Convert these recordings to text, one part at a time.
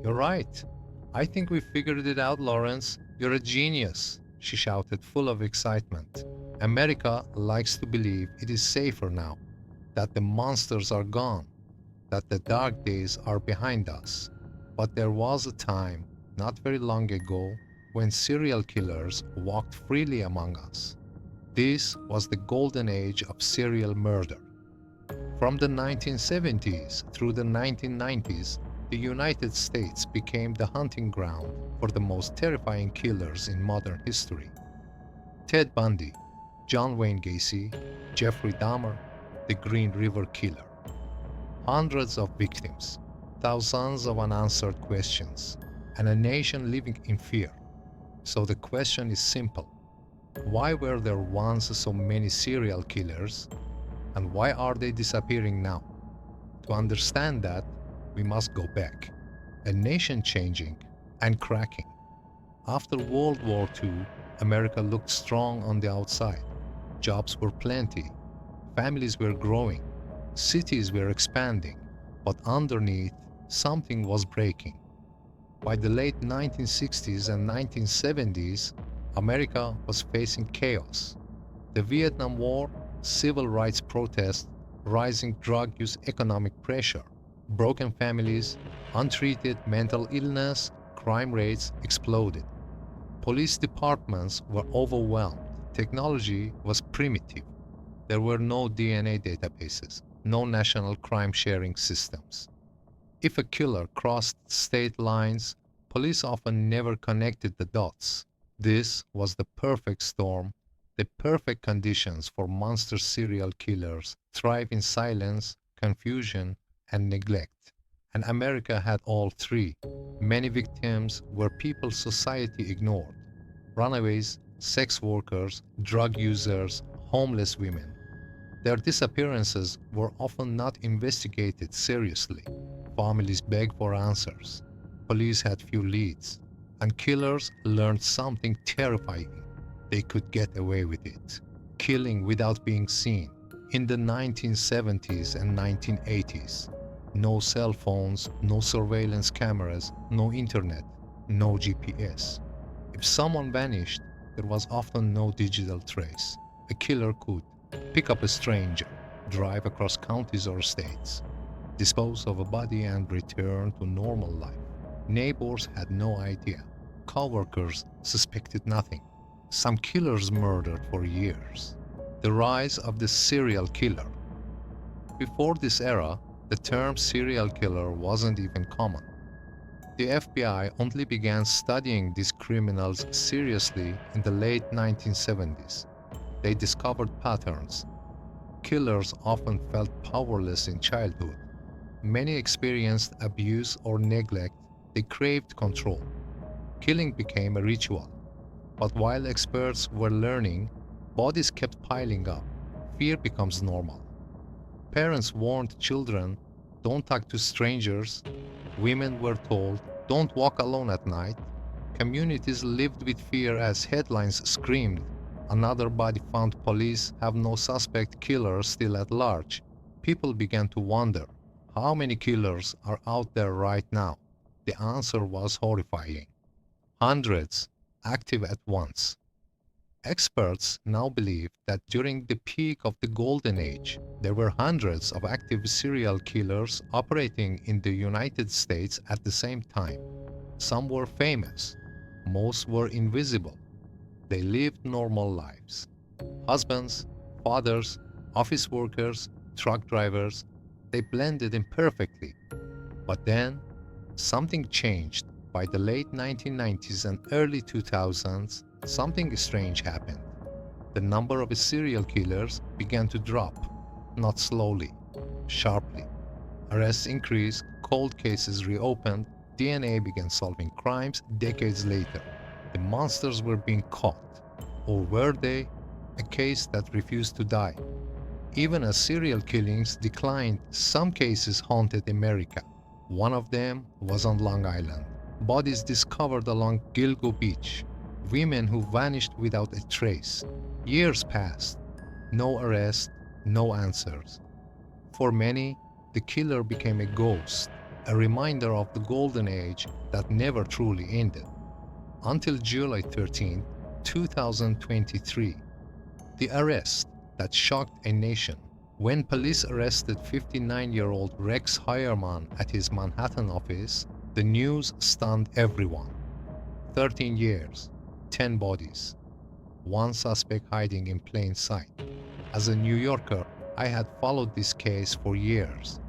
You're right. I think we figured it out, Lawrence. You're a genius, she shouted, full of excitement. America likes to believe it is safer now, that the monsters are gone, that the dark days are behind us. But there was a time, not very long ago, when serial killers walked freely among us. This was the golden age of serial murder. From the 1970s through the 1990s, the United States became the hunting ground for the most terrifying killers in modern history. Ted Bundy, John Wayne Gacy, Jeffrey Dahmer, the Green River Killer. Hundreds of victims, thousands of unanswered questions, and a nation living in fear. So the question is simple. Why were there once so many serial killers, and why are they disappearing now? To understand that, we must go back. A nation changing and cracking. After World War II, America looked strong on the outside. Jobs were plenty, families were growing, cities were expanding, but underneath, something was breaking. By the late 1960s and 1970s, America was facing chaos. The Vietnam War, civil rights protests, rising drug use, economic pressure, broken families, untreated mental illness, crime rates exploded. Police departments were overwhelmed. Technology was primitive. There were no DNA databases, no national crime sharing systems. If a killer crossed state lines, police often never connected the dots. This was the perfect storm, the perfect conditions for monster serial killers thrive in silence, confusion, and neglect. And America had all three. Many victims were people society ignored. Runaways, sex workers, drug users, homeless women. Their disappearances were often not investigated seriously. Families begged for answers. Police had few leads. And killers learned something terrifying. They could get away with it. Killing without being seen. In the 1970s and 1980s, no cell phones, no surveillance cameras, no internet, no GPS. If someone vanished, there was often no digital trace. A killer could pick up a stranger, drive across counties or states, dispose of a body and return to normal life. Neighbors had no idea. Coworkers suspected nothing. Some killers murdered for years. The rise of the serial killer. Before this era, the term serial killer wasn't even common. The FBI only began studying these criminals seriously in the late 1970s. They discovered patterns. Killers often felt powerless in childhood. Many experienced abuse or neglect. They craved control. Killing became a ritual. But while experts were learning, bodies kept piling up. Fear becomes normal. Parents warned children, don't talk to strangers. Women were told, don't walk alone at night. Communities lived with fear as headlines screamed, another body found, police have no suspect, killer still at large. People began to wonder, how many killers are out there right now? The answer was horrifying. Hundreds, active at once. Experts now believe that during the peak of the Golden Age, there were hundreds of active serial killers operating in the United States at the same time. Some were famous, most were invisible. They lived normal lives. Husbands, fathers, office workers, truck drivers, they blended in perfectly. But then, something changed. By the late 1990s and early 2000s, something strange happened. The number of serial killers began to drop, not slowly, sharply. Arrests increased, cold cases reopened, DNA began solving crimes decades later. The monsters were being caught. Or were they? A case that refused to die. Even as serial killings declined, some cases haunted America. One of them was on Long Island. Bodies discovered along Gilgo Beach. Women who vanished without a trace. Years passed. No arrest, no answers. For many, the killer became a ghost, a reminder of the golden age that never truly ended. Until July 13, 2023, the arrest that shocked a nation. When police arrested 59-year-old Rex Heuermann at his Manhattan office, the news stunned everyone. 13 years, 10 bodies, one suspect hiding in plain sight. As a New Yorker, I had followed this case for years.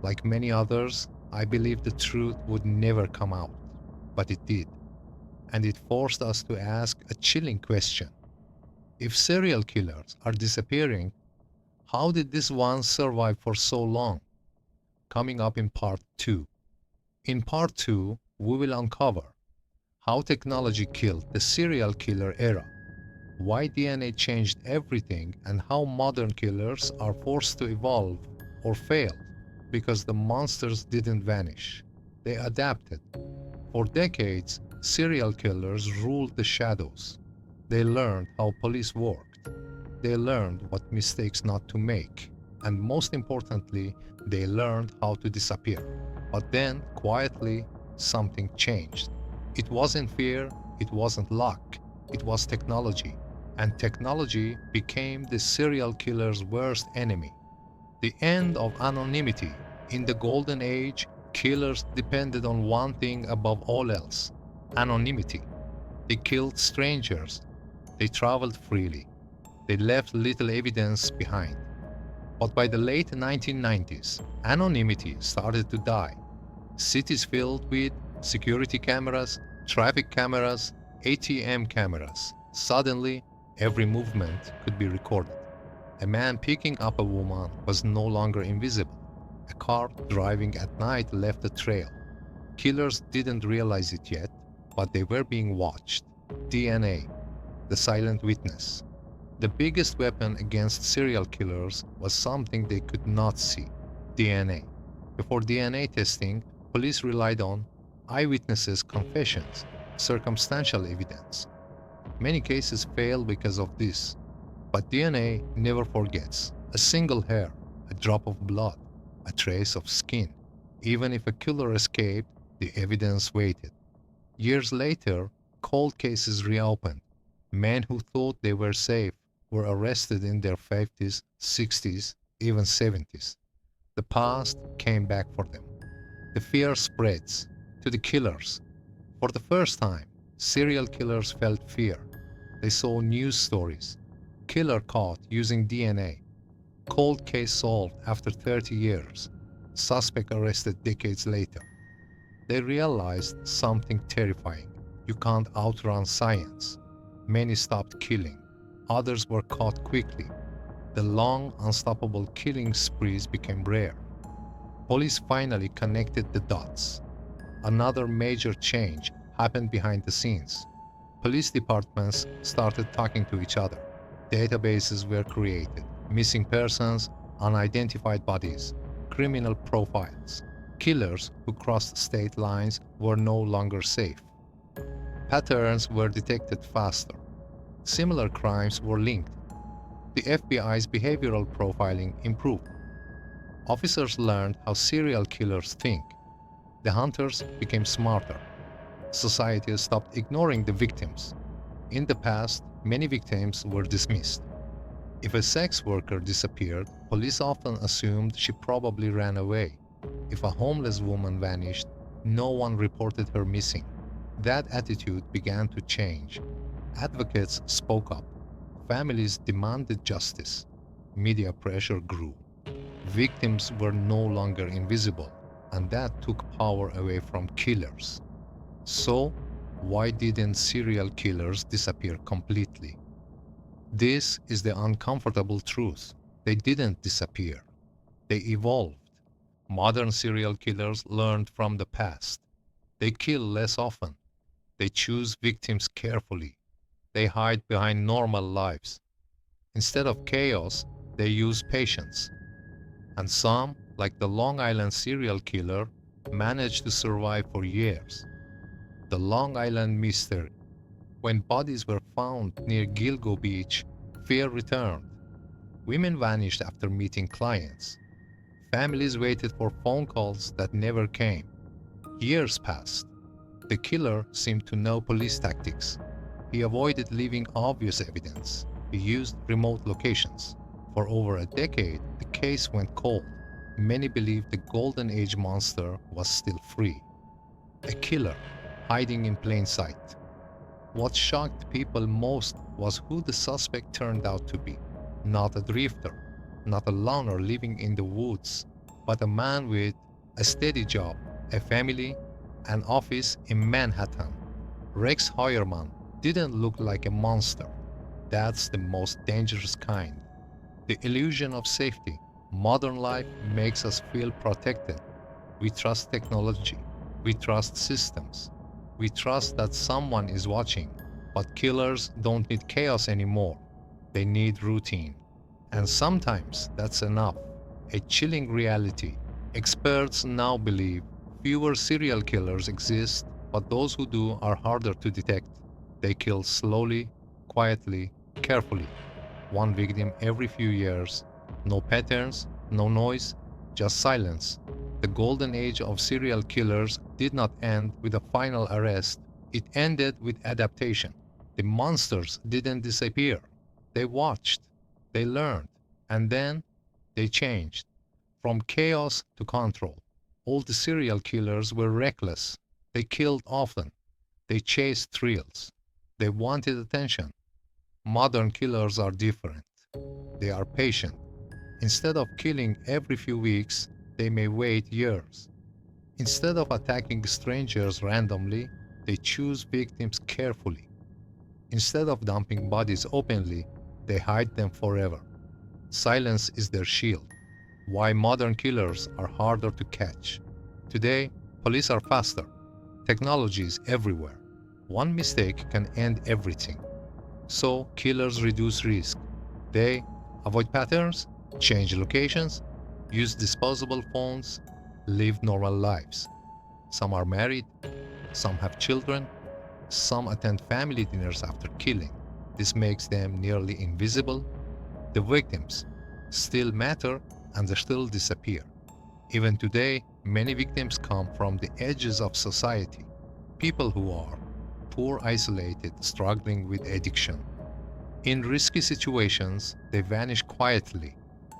Like many others, I believed the truth would never come out, but it did. And it forced us to ask a chilling question. If serial killers are disappearing, how did this one survive for so long? Coming up in part 2. In part 2, we will uncover how technology killed the serial killer era, why DNA changed everything, and how modern killers are forced to evolve or fail because the monsters didn't vanish. They adapted. For decades, serial killers ruled the shadows. They learned how police worked. They learned what mistakes not to make. And most importantly, they learned how to disappear. But then, quietly, something changed. It wasn't fear, it wasn't luck, it was technology. And technology became the serial killer's worst enemy. The end of anonymity. In the golden age, killers depended on one thing above all else: anonymity. They killed strangers. They traveled freely. They left little evidence behind. But by the late 1990s, anonymity started to die. Cities filled with security cameras, traffic cameras, ATM cameras. Suddenly, every movement could be recorded. A man picking up a woman was no longer invisible. A car driving at night left a trail. Killers didn't realize it yet, but they were being watched. DNA, the silent witness. The biggest weapon against serial killers was something they could not see: DNA. Before DNA testing, police relied on eyewitnesses' confessions, circumstantial evidence. Many cases fail because of this. But DNA never forgets. A single hair, a drop of blood, a trace of skin. Even if a killer escaped, the evidence waited. Years later, cold cases reopened. Men who thought they were safe were arrested in their 50s, 60s, even 70s. The past came back for them. The fear spreads to the killers. For the first time, serial killers felt fear. They saw news stories. Killer caught using DNA. Cold case solved after 30 years. Suspect arrested decades later. They realized something terrifying. You can't outrun science. Many stopped killing. Others were caught quickly. The long, unstoppable killing sprees became rare. Police finally connected the dots. Another major change happened behind the scenes. Police departments started talking to each other. Databases were created: missing persons, unidentified bodies, criminal profiles. Killers who crossed state lines were no longer safe. Patterns were detected faster. Similar crimes were linked. The FBI's behavioral profiling improved. Officers learned how serial killers think. The hunters became smarter. Society stopped ignoring the victims. In the past, many victims were dismissed. If a sex worker disappeared, police often assumed she probably ran away. If a homeless woman vanished, no one reported her missing. That attitude began to change. Advocates spoke up. Families demanded justice. Media pressure grew. Victims were no longer invisible, and that took power away from killers. So, why didn't serial killers disappear completely? This is the uncomfortable truth. They didn't disappear. They evolved. Modern serial killers learned from the past. They kill less often. They choose victims carefully. They hide behind normal lives. Instead of chaos, they use patience. And some, like the Long Island serial killer, managed to survive for years. The Long Island mystery. When bodies were found near Gilgo Beach, fear returned. Women vanished after meeting clients. Families waited for phone calls that never came. Years passed. The killer seemed to know police tactics. He avoided leaving obvious evidence. He used remote locations. For over a decade, the case went cold. Many believed the Golden Age monster was still free. A killer, hiding in plain sight. What shocked people most was who the suspect turned out to be. Not a drifter, not a loner living in the woods, but a man with a steady job, a family, an office in Manhattan. Rex Heuermann didn't look like a monster. That's the most dangerous kind. The illusion of safety. Modern life makes us feel protected. We trust technology. We trust systems. We trust that someone is watching. But killers don't need chaos anymore. They need routine. And sometimes that's enough. A chilling reality. Experts now believe fewer serial killers exist, but those who do are harder to detect. They kill slowly, quietly, carefully. One victim every few years. No patterns, no noise, just silence. The golden age of serial killers did not end with a final arrest. It ended with adaptation. The monsters didn't disappear. They watched, they learned, and then they changed. From chaos to control. All the serial killers were reckless. They killed often. They chased thrills. They wanted attention. Modern killers are different. They are patient. Instead of killing every few weeks, they may wait years. Instead of attacking strangers randomly, they choose victims carefully. Instead of dumping bodies openly, they hide them forever. Silence is their shield. Why modern killers are harder to catch. Today, police are faster. Technology is everywhere. One mistake can end everything. So, killers reduce risk. They avoid patterns, change locations, use disposable phones, live normal lives. Some are married, some have children, some attend family dinners after killing. This makes them nearly invisible. The victims still matter and they still disappear. Even today, many victims come from the edges of society. People who are poor, isolated, struggling with addiction. In risky situations, they vanish quietly,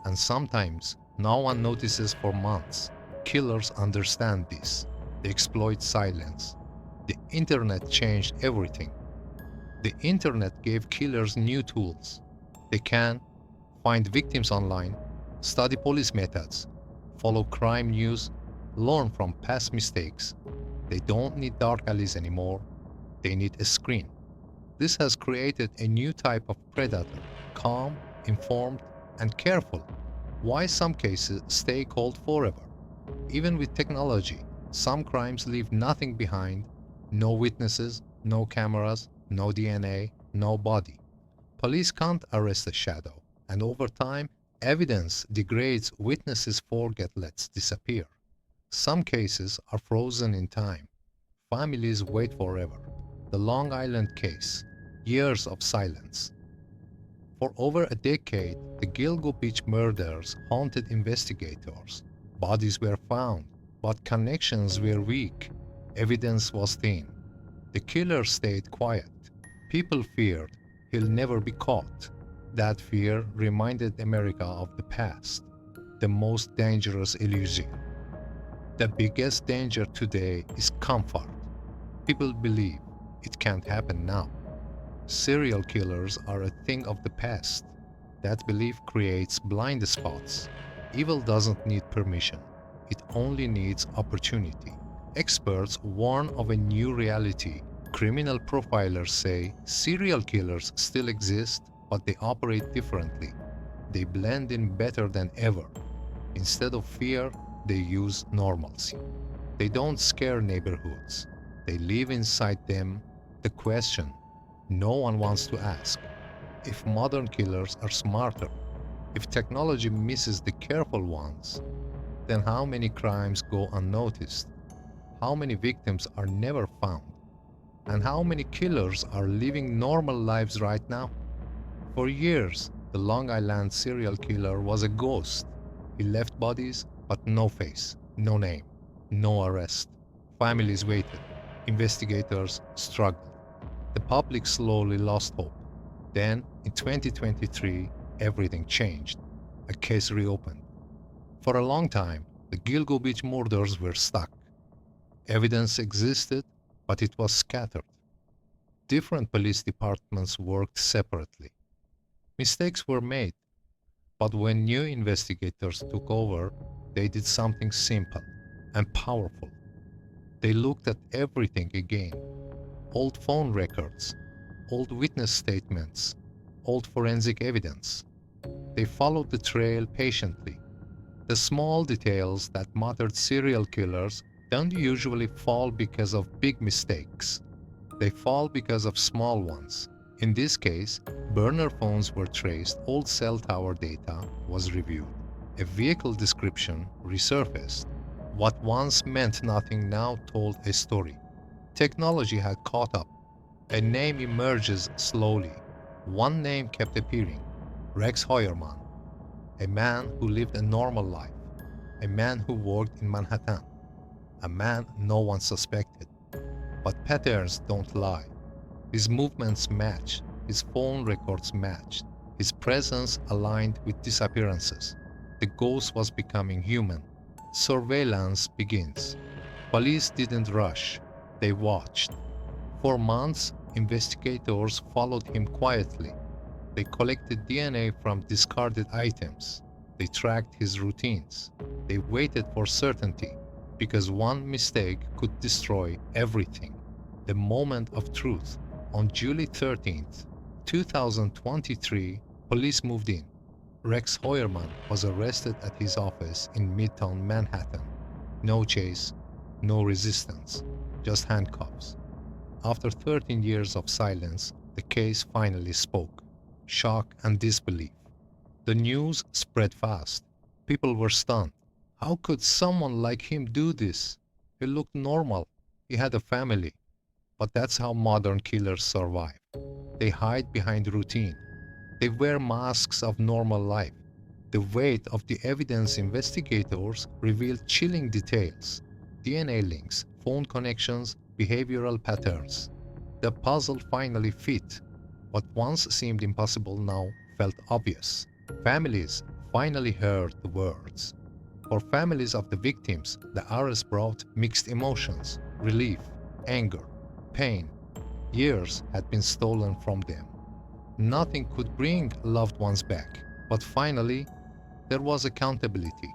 and sometimes no one notices for months. Killers understand this. They exploit silence. The internet changed everything. The internet gave killers new tools. They can find victims online, study police methods, follow crime news, learn from past mistakes. They don't need dark alleys anymore. They need a screen. This has created a new type of predator, calm, informed, and careful. Why some cases stay cold forever? Even with technology, some crimes leave nothing behind. No witnesses, no cameras, no DNA, no body. Police can't arrest a shadow, and over time, evidence degrades, witnesses forget, let's disappear. Some cases are frozen in time. Families wait forever. The Long Island case, years of silence. For over a decade, the Gilgo Beach murders haunted investigators. Bodies were found, but connections were weak. Evidence was thin. The killer stayed quiet. People feared he'll never be caught. That fear reminded America of the past, the most dangerous illusion. The biggest danger today is comfort. People believe it can't happen now. Serial killers are a thing of the past. That belief creates blind spots. Evil doesn't need permission. It only needs opportunity. Experts warn of a new reality. Criminal profilers say serial killers still exist, but they operate differently. They blend in better than ever. Instead of fear, they use normalcy. They don't scare neighborhoods. They live inside them. The question no one wants to ask: if modern killers are smarter, if technology misses the careful ones, then how many crimes go unnoticed? How many victims are never found? And how many killers are living normal lives right now? For years, the Long Island serial killer was a ghost. He left bodies, But no face, no name, no arrest. Families waited. Investigators struggled. The public slowly lost hope. Then, in 2023, everything changed. A case reopened. For a long time, the Gilgo Beach murders were stuck. Evidence existed, but it was scattered. Different police departments worked separately. Mistakes were made, but when new investigators took over, they did something simple and powerful. They looked at everything again: old phone records, old witness statements, old forensic evidence. They followed the trail patiently. The small details that mattered serial killers don't usually fall because of big mistakes. They fall because of small ones. In this case, burner phones were traced, old cell tower data was reviewed, a vehicle description resurfaced. What once meant nothing now told a story. Technology had caught up. A name emerges slowly. One name kept appearing: Rex Heuermann, a man who lived a normal life, a man who worked in Manhattan, a man no one suspected. But patterns don't lie. His movements matched, his phone records matched, his presence aligned with disappearances. The ghost was becoming human. Surveillance begins. Police didn't rush, they watched. For months, investigators followed him quietly. They collected DNA from discarded items. They tracked his routines. They waited for certainty, because one mistake could destroy everything. The moment of truth. On July 13th, 2023, police moved in. Rex Heuermann was arrested at his office in Midtown Manhattan. No chase, no resistance, just handcuffs. After 13 years of silence, the case finally spoke. Shock and disbelief. The news spread fast. People were stunned. How could someone like him do this? He looked normal. He had a family. But that's how modern killers survive. They hide behind routine. They wear masks of normal life. The weight of the evidence investigators revealed chilling details: DNA links, phone connections, behavioral patterns. The puzzle finally fit. What once seemed impossible now felt obvious. Families finally heard the words. For families of the victims, the arrest brought mixed emotions: relief, anger, pain. Years had been stolen from them. Nothing could bring loved ones back. But finally, there was accountability.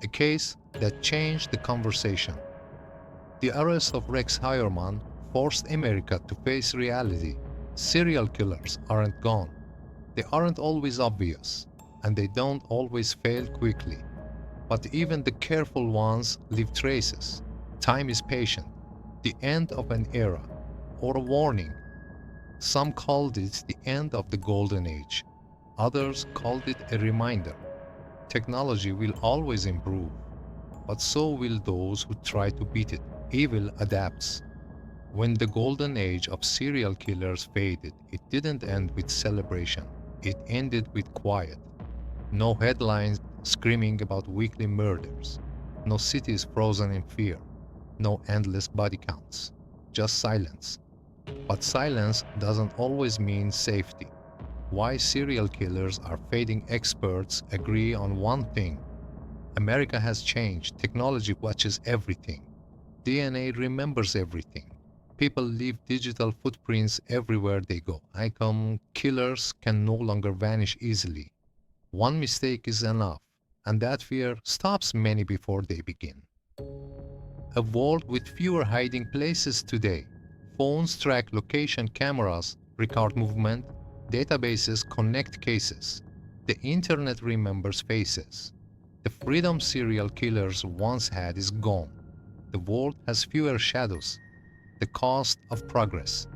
A case that changed the conversation. The arrest of Rex Heuermann forced America to face reality. Serial killers aren't gone. They aren't always obvious, and they don't always fail quickly. But even the careful ones leave traces. Time is patient. The end of an era, or a warning. Some called it the end of the golden age. Others called it a reminder. Technology will always improve, but so will those who try to beat it. Evil adapts. When the golden age of serial killers faded, it didn't end with celebration. It ended with quiet. No headlines screaming about weekly murders. No cities frozen in fear. No endless body counts. Just silence. But silence doesn't always mean safety. Why serial killers are fading? Experts agree on one thing. America has changed. Technology watches everything. DNA remembers everything. People leave digital footprints everywhere they go. Killers can no longer vanish easily. One mistake is enough, and that fear stops many before they begin. A world with fewer hiding places today. Phones track location, cameras record movement, databases connect cases. The internet remembers faces. The freedom serial killers once had is gone. The world has fewer shadows. The cost of progress.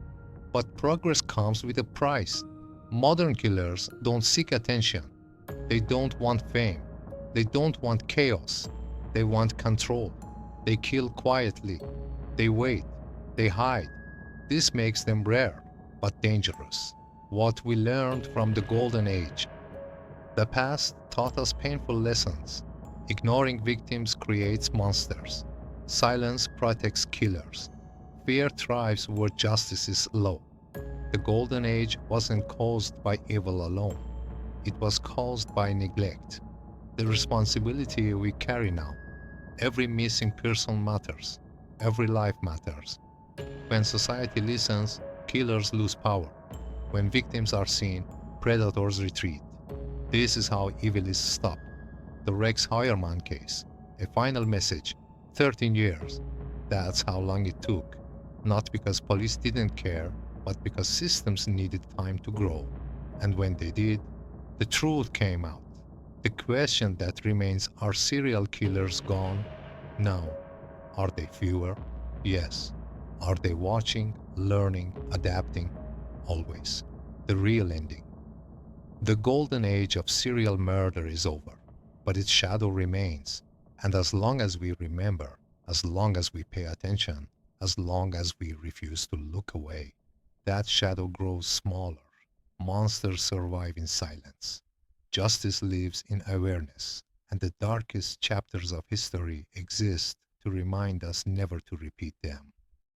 But progress comes with a price. Modern killers don't seek attention. They don't want fame. They don't want chaos. They want control. They kill quietly. They wait. They hide. This makes them rare, but dangerous. What we learned from the golden age. The past taught us painful lessons. Ignoring victims creates monsters. Silence protects killers. Fear thrives where justice is low. The Golden Age wasn't caused by evil alone. It was caused by neglect. The responsibility we carry now. Every missing person matters. Every life matters. When society listens, killers lose power. When victims are seen, predators retreat. This is how evil is stopped. The Rex Heuermann case. A final message. 13 years. That's how long it took. Not because police didn't care, but because systems needed time to grow. And when they did, the truth came out. The question that remains, are serial killers gone? No. Are they fewer? Yes. Are they watching, learning, adapting? Always. The real ending. The golden age of serial murder is over, but its shadow remains. And as long as we remember, as long as we pay attention, as long as we refuse to look away, that shadow grows smaller. Monsters survive in silence. Justice lives in awareness, and the darkest chapters of history exist to remind us never to repeat them.